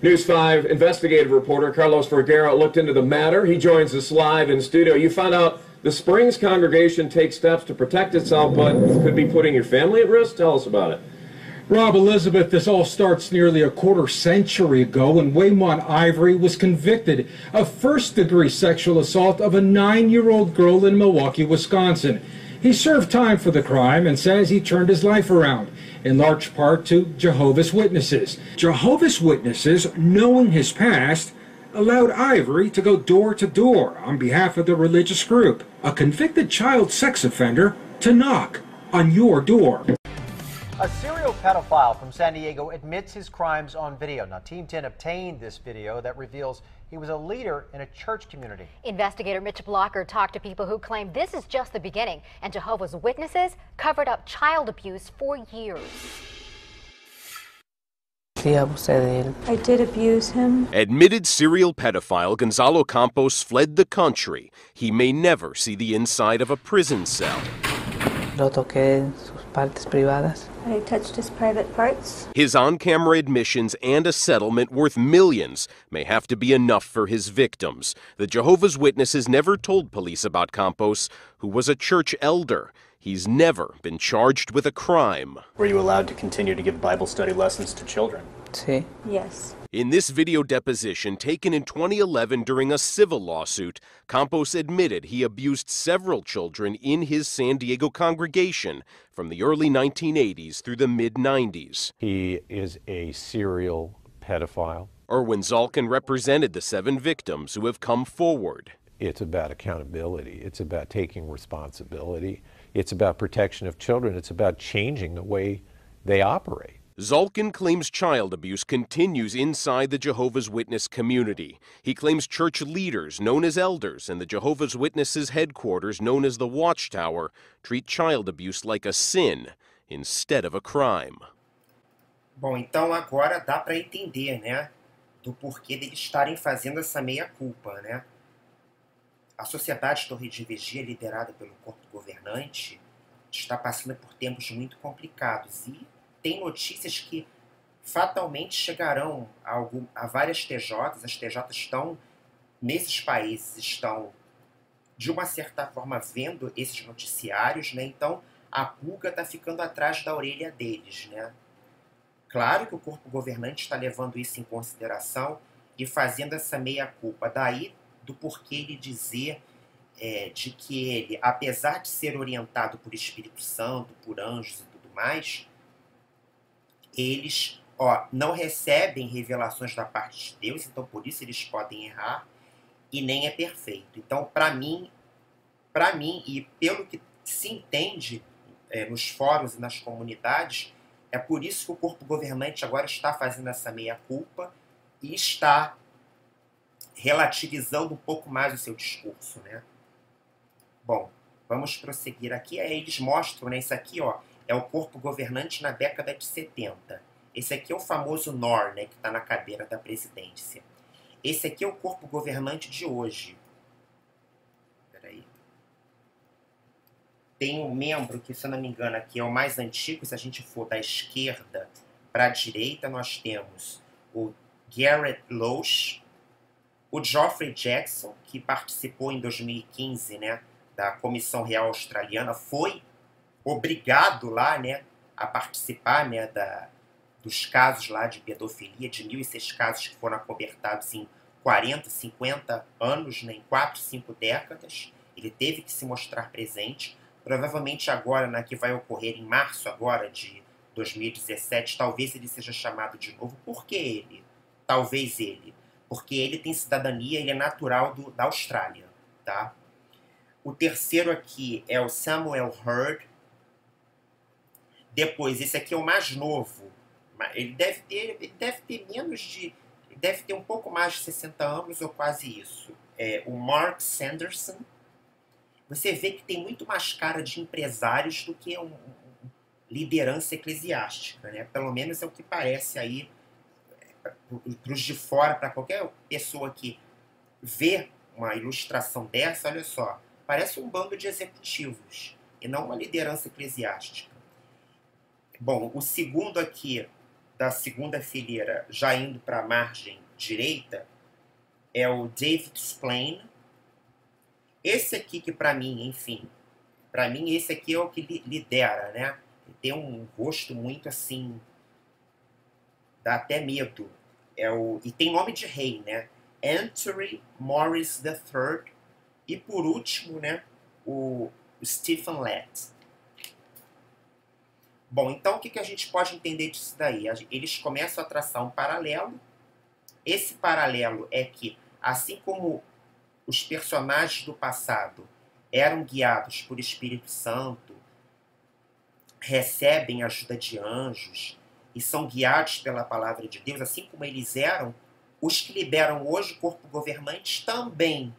News 5 investigative reporter Carlos Vergara looked into the matter. He joins us live in studio. You found out the Springs congregation takes steps to protect itself, but could be putting your family at risk. Tell us about it. Rob, Elizabeth, this all starts nearly a quarter century ago when Waymont Ivory was convicted of first-degree sexual assault of a 9-year-old girl in Milwaukee, Wisconsin. He served time for the crime and says he turned his life around, in large part to Jehovah's Witnesses. Jehovah's Witnesses, knowing his past, allowed Ivory to go door to door on behalf of the religious group, a convicted child sex offender, to knock on your door. A serial pedophile from San Diego admits his crimes on video. Now, Team 10 obtained this video that reveals he was a leader in a church community. Investigator Mitch Blocker talked to people who claim this is just the beginning, and Jehovah's Witnesses covered up child abuse for years. I did abuse him. Admitted serial pedophile Gonzalo Campos fled the country. He may never see the inside of a prison cell. Lo toqué en sus partes privadas. I touched his private parts. His on-camera admissions and a settlement worth millions may have to be enough for his victims. The Jehovah's Witnesses never told police about Campos, who was a church elder. He's never been charged with a crime. Were you allowed to continue to give Bible study lessons to children? Sí. Yes. In this video deposition taken in 2011 during a civil lawsuit, Campos admitted he abused several children in his San Diego congregation from the early 1980s through the mid-90s. He is a serial pedophile. Erwin Zalkin represented the 7 victims who have come forward. It's about accountability. It's about taking responsibility. It's about protection of children. It's about changing the way they operate. Zalkin claims child abuse continues inside the Jehovah's Witness community. He claims church leaders, known as elders, and the Jehovah's Witnesses headquarters, known as the Watchtower, treat child abuse like a sin instead of a crime. Bom, então agora dá para entender, né, do porquê deles estarem fazendo essa meia-culpa, né? A Sociedade Torre de Vigia, liderada pelo corpo governante, está passando por tempos muito complicados e tem notícias que fatalmente chegarão a várias TJs. As TJs estão, nesses países, estão, de uma certa forma, vendo esses noticiários, né? Então, a pulga está ficando atrás da orelha deles, né? Claro que o corpo governante está levando isso em consideração e fazendo essa meia-culpa. Daí, do porquê ele dizer de que ele, apesar de ser orientado por Espírito Santo, por anjos e tudo mais, eles não recebem revelações da parte de Deus, então por isso eles podem errar, e nem é perfeito. Então, para mim, e pelo que se entende nos fóruns e nas comunidades, é por isso que o corpo governante agora está fazendo essa meia-culpa e está relativizando um pouco mais o seu discurso, né? Bom, vamos prosseguir aqui. Eles mostram, né, isso aqui, é o corpo governante na década de 70. Esse aqui é o famoso NOR, né, que está na cadeira da presidência. Esse aqui é o corpo governante de hoje. Peraí. Tem um membro que, se eu não me engano, aqui é o mais antigo. Se a gente for da esquerda para a direita, nós temos o Garrett Loesch, o Geoffrey Jackson, que participou em 2015, né, da Comissão Real Australiana, foi obrigado lá, né, a participar, né, dos casos lá de pedofilia, de 1.006 casos que foram acobertados em 40, 50 anos, né, em 4, 5 décadas. Ele teve que se mostrar presente. Provavelmente agora, né, que vai ocorrer em março agora de 2017, talvez ele seja chamado de novo. Por que ele? Talvez ele. Porque ele tem cidadania, ele é natural da Austrália, tá? O terceiro aqui é o Samuel Hurd. Depois, esse aqui é o mais novo. Ele deve ter menos de... Ele deve ter um pouco mais de 60 anos, ou quase isso. É o Mark Sanderson. Você vê que tem muito mais cara de empresários do que liderança eclesiástica, né? Pelo menos é o que parece aí para os de fora, para qualquer pessoa que vê uma ilustração dessa, olha só, parece um bando de executivos e não uma liderança eclesiástica. Bom, o segundo aqui, da segunda fileira, já indo para a margem direita, é o David Splane. Esse aqui que para mim, enfim, para mim esse aqui é o que lidera, né? Ele tem um rosto muito assim, dá até medo. E tem nome de rei, né? Anthony Morris III. E por último, né, o Stephen Lett. Bom, então o que a gente pode entender disso daí? Eles começam a traçar um paralelo. Esse paralelo é que, assim como os personagens do passado eram guiados por Espírito Santo, recebem ajuda de anjos e são guiados pela palavra de Deus, assim como eles eram, os que lideram hoje o corpo governante também.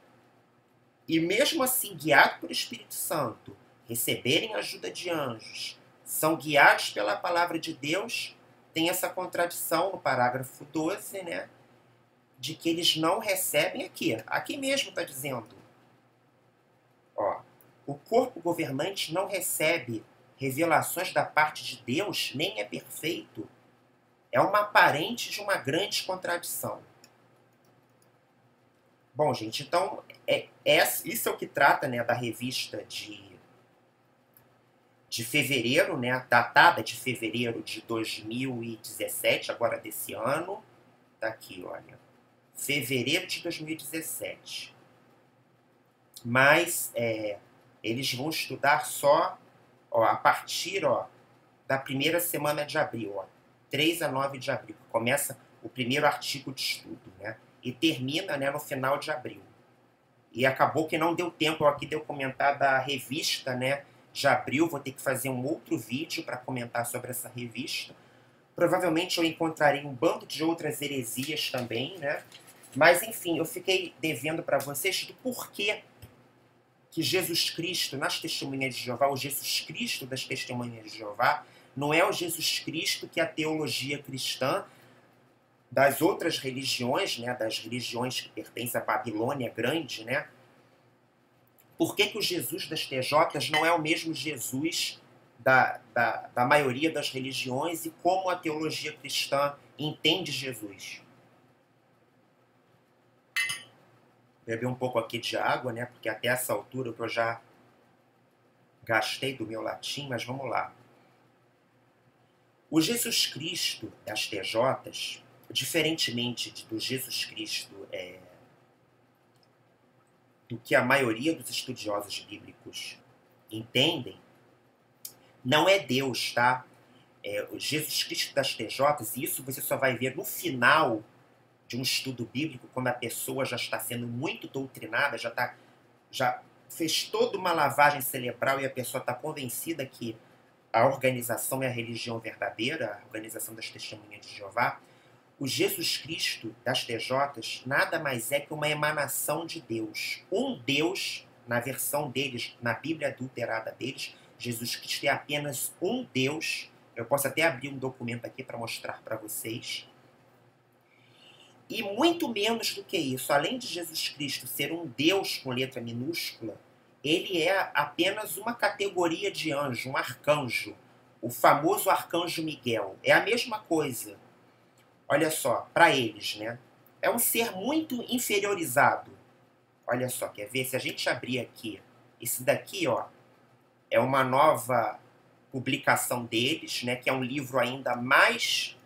E mesmo assim, guiados por Espírito Santo, receberem ajuda de anjos, são guiados pela palavra de Deus, tem essa contradição no parágrafo 12, né? De que eles não recebem aqui mesmo está dizendo, ó, o corpo governante não recebe revelações da parte de Deus, nem é perfeito. É uma aparente de uma grande contradição. Bom, gente, então, isso é o que trata, né, da revista de fevereiro, né, datada de fevereiro de 2017, agora desse ano. Tá aqui, olha. Fevereiro de 2017. Mas eles vão estudar só, ó, a partir, ó, da primeira semana de abril, ó, 3 a 9 de abril. Começa o primeiro artigo de estudo, né? E termina, né, no final de abril. E acabou que não deu tempo aqui de eu comentar da revista, né, de abril. Vou ter que fazer um outro vídeo para comentar sobre essa revista. Provavelmente eu encontrarei um bando de outras heresias também, né? Mas, enfim, eu fiquei devendo para vocês do porquê que Jesus Cristo, nas Testemunhas de Jeová, o Jesus Cristo das Testemunhas de Jeová, não é o Jesus Cristo que a teologia cristã das outras religiões, né, das religiões que pertencem à Babilônia Grande, né? Por que o Jesus das TJs não é o mesmo Jesus da maioria das religiões e como a teologia cristã entende Jesus? Beber um pouco aqui de água, né? Porque até essa altura eu já gastei do meu latim, mas vamos lá. O Jesus Cristo das TJs, diferentemente do Jesus Cristo do que a maioria dos estudiosos bíblicos entendem, não é Deus, tá? O Jesus Cristo das TJs, e isso você só vai ver no final de um estudo bíblico, quando a pessoa já está sendo muito doutrinada, já fez toda uma lavagem cerebral e a pessoa está convencida que a organização é a religião verdadeira, a organização das Testemunhas de Jeová. O Jesus Cristo das TJs nada mais é que uma emanação de Deus. Um Deus, na versão deles, na Bíblia adulterada deles, Jesus Cristo é apenas um Deus. Eu posso até abrir um documento aqui para mostrar para vocês. E muito menos do que isso, além de Jesus Cristo ser um Deus com letra minúscula, ele é apenas uma categoria de anjo, um arcanjo. O famoso arcanjo Miguel. É a mesma coisa. Olha só, para eles, né? É um ser muito inferiorizado. Olha só, quer ver? Se a gente abrir aqui, esse daqui, ó, é uma nova publicação deles, né? Que é um livro ainda mais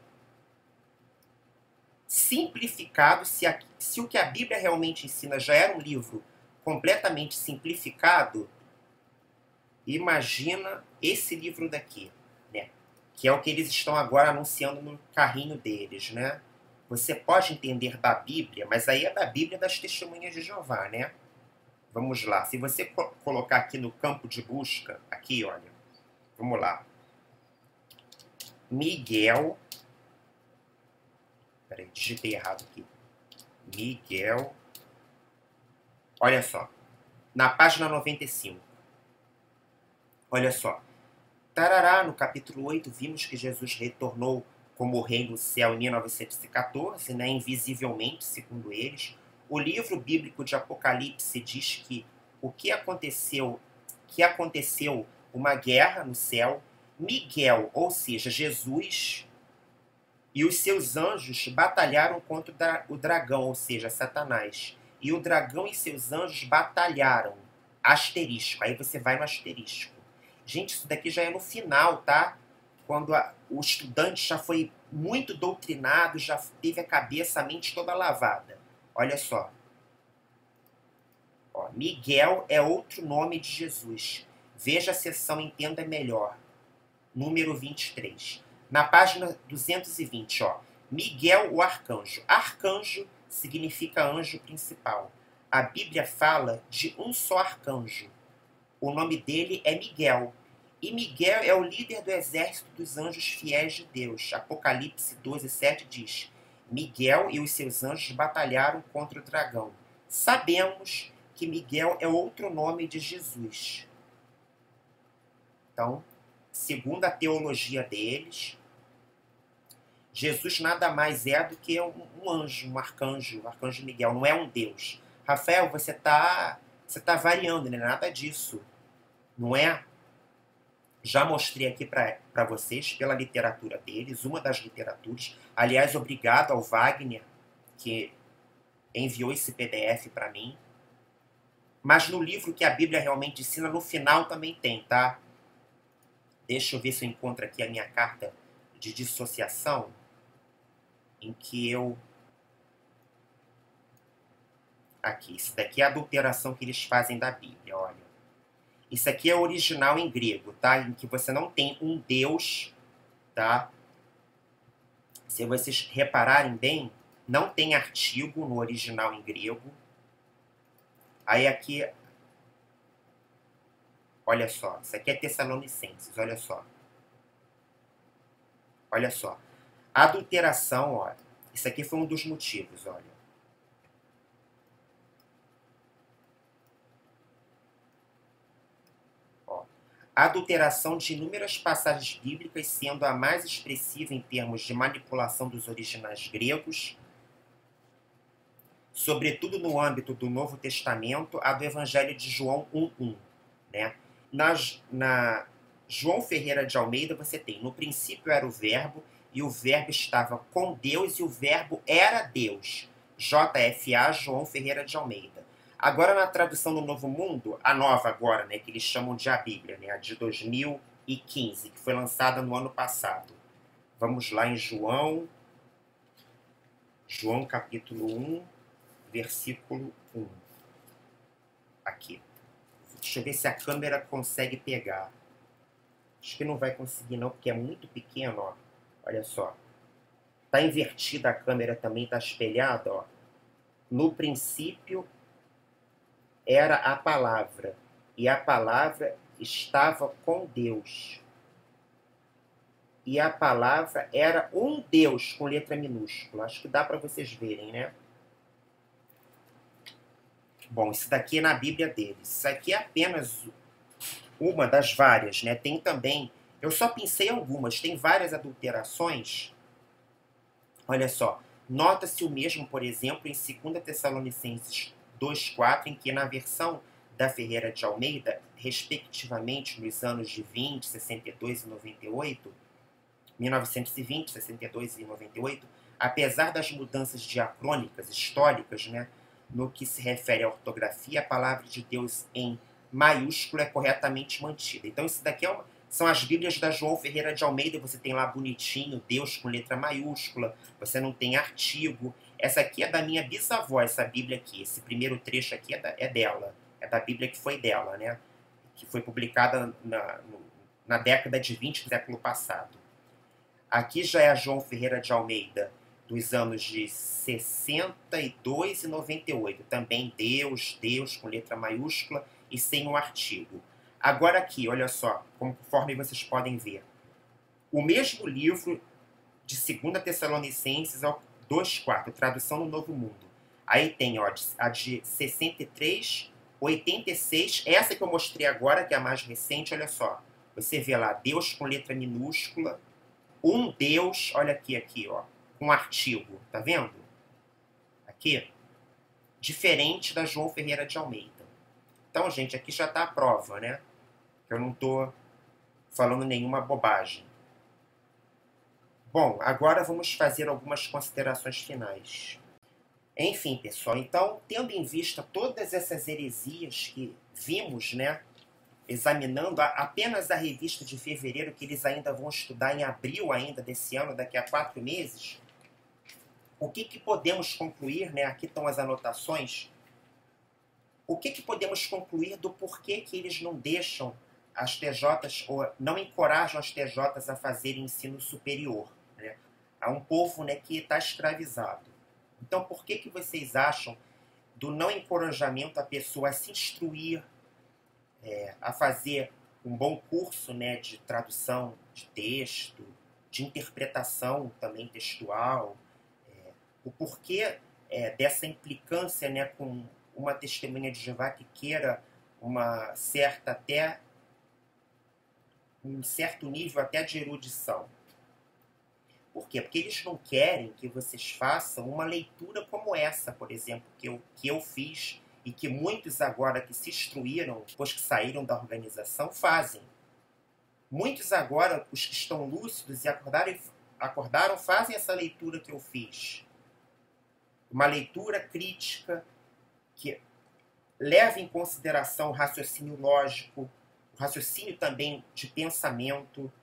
simplificado. Se o que a Bíblia realmente ensina já era um livro completamente simplificado, imagina esse livro daqui, né? Que é o que eles estão agora anunciando no carrinho deles, né? Você pode entender da Bíblia, mas aí é da Bíblia das Testemunhas de Jeová, né? Vamos lá. Se você colocar aqui no campo de busca, aqui, olha, vamos lá. Miguel. Peraí, digitei errado aqui. Miguel. Olha só. Na página 95. Olha só. Tarará, no capítulo 8, vimos que Jesus retornou como rei do céu em 1914, né, invisivelmente, segundo eles. O livro bíblico de Apocalipse diz que aconteceu uma guerra no céu. Miguel, ou seja, Jesus, e os seus anjos batalharam contra o dragão, ou seja, Satanás. E o dragão e seus anjos batalharam. Asterisco. Aí você vai no asterisco. Gente, isso daqui já é no final, tá? Quando o estudante já foi muito doutrinado, já teve a cabeça, a mente toda lavada. Olha só. Ó, Miguel é outro nome de Jesus. Veja a seção Entenda Melhor. Número 23. Na página 220, ó. Miguel, o arcanjo. Arcanjo significa anjo principal. A Bíblia fala de um só arcanjo. O nome dele é Miguel. E Miguel é o líder do exército dos anjos fiéis de Deus. Apocalipse 12:7 diz: Miguel e os seus anjos batalharam contra o dragão. Sabemos que Miguel é outro nome de Jesus. Então, segundo a teologia deles, Jesus nada mais é do que um anjo, um arcanjo, o arcanjo Miguel, não é um Deus. Rafael, você tá variando, né? Nada disso. Não é? Já mostrei aqui para vocês, pela literatura deles, uma das literaturas. Aliás, obrigado ao Wagner, que enviou esse PDF para mim. Mas no livro que a Bíblia realmente ensina, no final também tem, tá? Deixa eu ver se eu encontro aqui a minha carta de dissociação, em que eu... Aqui, isso daqui é a adulteração que eles fazem da Bíblia, olha. Isso aqui é original em grego, tá? Em que você não tem um Deus, tá? Se vocês repararem bem, não tem artigo no original em grego. Aí aqui, olha só, isso aqui é Tessalonicenses, olha só. Olha só. A adulteração, olha, isso aqui foi um dos motivos, olha. A adulteração de inúmeras passagens bíblicas, sendo a mais expressiva em termos de manipulação dos originais gregos, sobretudo no âmbito do Novo Testamento, a do Evangelho de João 1:1. Né? Na João Ferreira de Almeida você tem, no princípio era o verbo, e o verbo estava com Deus, e o verbo era Deus. JFA, João Ferreira de Almeida. Agora, na tradução do Novo Mundo, a nova agora, né, que eles chamam de a Bíblia, né, a de 2015, que foi lançada no ano passado. Vamos lá em João capítulo 1, versículo 1. Aqui. Deixa eu ver se a câmera consegue pegar. Acho que não vai conseguir não, porque é muito pequeno, ó. Olha só. Tá invertida a câmera também, tá espelhada, ó. No princípio era a palavra, e a palavra estava com Deus. E a palavra era um Deus, com letra minúscula. Acho que dá para vocês verem, né? Bom, isso daqui é na Bíblia deles. Isso aqui é apenas uma das várias, né? Tem também... Eu só pensei algumas. Tem várias adulterações. Olha só. Nota-se o mesmo, por exemplo, em 2 Tessalonicenses 2:4, em que na versão da Ferreira de Almeida, respectivamente nos anos de 20, 62 e 98, 1920, 62 e 98, apesar das mudanças diacrônicas históricas, né, no que se refere à ortografia, a palavra de Deus em maiúsculo é corretamente mantida. Então isso daqui são as Bíblias da João Ferreira de Almeida, você tem lá bonitinho, Deus com letra maiúscula, você não tem artigo. Essa aqui é da minha bisavó, essa Bíblia aqui. Esse primeiro trecho aqui é dela. É da Bíblia que foi dela, né? Que foi publicada na década de 20 do século passado. Aqui já é a João Ferreira de Almeida, dos anos de 62 e 98. Também Deus com letra maiúscula e sem um artigo. Agora aqui, olha só, conforme vocês podem ver. O mesmo livro de 2 Tessalonicenses 2:4, tradução no Novo Mundo. Aí tem, ó, a de 63, 86, essa que eu mostrei agora, que é a mais recente, olha só. Você vê lá, Deus com letra minúscula, um Deus, olha aqui, ó, com artigo, tá vendo? Aqui, diferente da João Ferreira de Almeida. Então, gente, aqui já tá a prova, né? Que eu não tô falando nenhuma bobagem. Bom, agora vamos fazer algumas considerações finais. Enfim, pessoal, então, tendo em vista todas essas heresias que vimos, né, examinando apenas a revista de fevereiro, que eles ainda vão estudar em abril ainda desse ano, daqui a 4 meses, o que podemos concluir, né, aqui estão as anotações, o que podemos concluir do porquê que eles não deixam as TJs, ou não encorajam as TJs a fazerem ensino superior, né? Há um povo, né, que está escravizado. Então, por que vocês acham do não encorajamento a pessoa a se instruir, a fazer um bom curso, né, de tradução de texto, de interpretação também textual, o porquê dessa implicância, né, com uma testemunha de Jeová que queira uma certa até um certo nível até de erudição. Por quê? Porque eles não querem que vocês façam uma leitura como essa, por exemplo, que eu fiz e que muitos agora que se instruíram, depois que saíram da organização, fazem. Muitos agora, os que estão lúcidos e acordaram, fazem essa leitura que eu fiz. Uma leitura crítica que leva em consideração o raciocínio lógico, o raciocínio também de pensamento.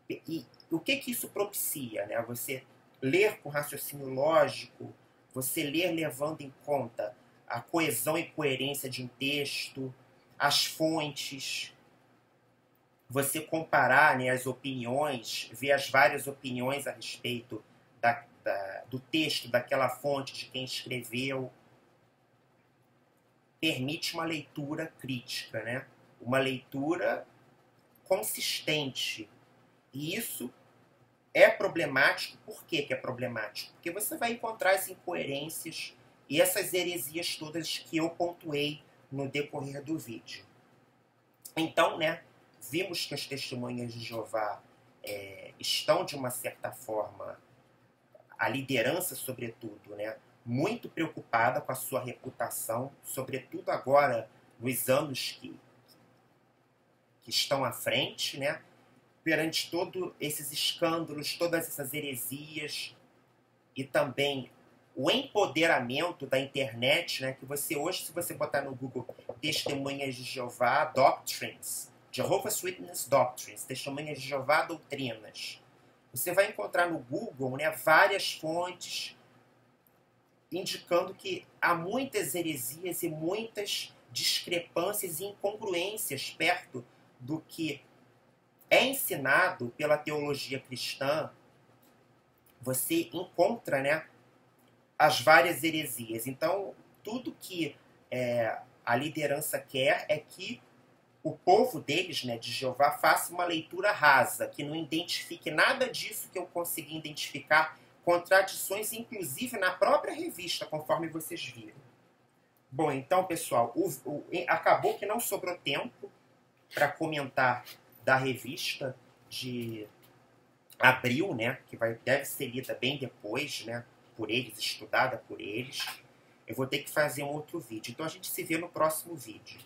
E o que isso propicia, né? Você ler com raciocínio lógico, você ler levando em conta a coesão e coerência de um texto, as fontes, você comparar, né, as opiniões, ver as várias opiniões a respeito do texto, daquela fonte, de quem escreveu, permite uma leitura crítica, né? Uma leitura consistente. E isso é problemático. Por que é problemático? Porque você vai encontrar as incoerências e essas heresias todas que eu pontuei no decorrer do vídeo. Então, né, vimos que as testemunhas de Jeová estão, de uma certa forma, a liderança, sobretudo, né, muito preocupada com a sua reputação, sobretudo agora, nos anos que estão à frente, né, perante todos esses escândalos, todas essas heresias e também o empoderamento da internet, né, que você hoje, se você botar no Google Testemunhas de Jeová Doctrines, Jehovah's Witness Doctrines, Testemunhas de Jeová Doutrinas, você vai encontrar no Google, né, várias fontes indicando que há muitas heresias e muitas discrepâncias e incongruências perto do que é ensinado pela teologia cristã. Você encontra, né, as várias heresias. Então, tudo que a liderança quer é que o povo deles, né, de Jeová, faça uma leitura rasa, que não identifique nada disso que eu consegui identificar, contradições, inclusive na própria revista, conforme vocês viram. Bom, então, pessoal, acabou que não sobrou tempo para comentar da revista de abril, né, que deve ser lida bem depois, né, por eles, estudada por eles. Eu vou ter que fazer um outro vídeo. Então a gente se vê no próximo vídeo.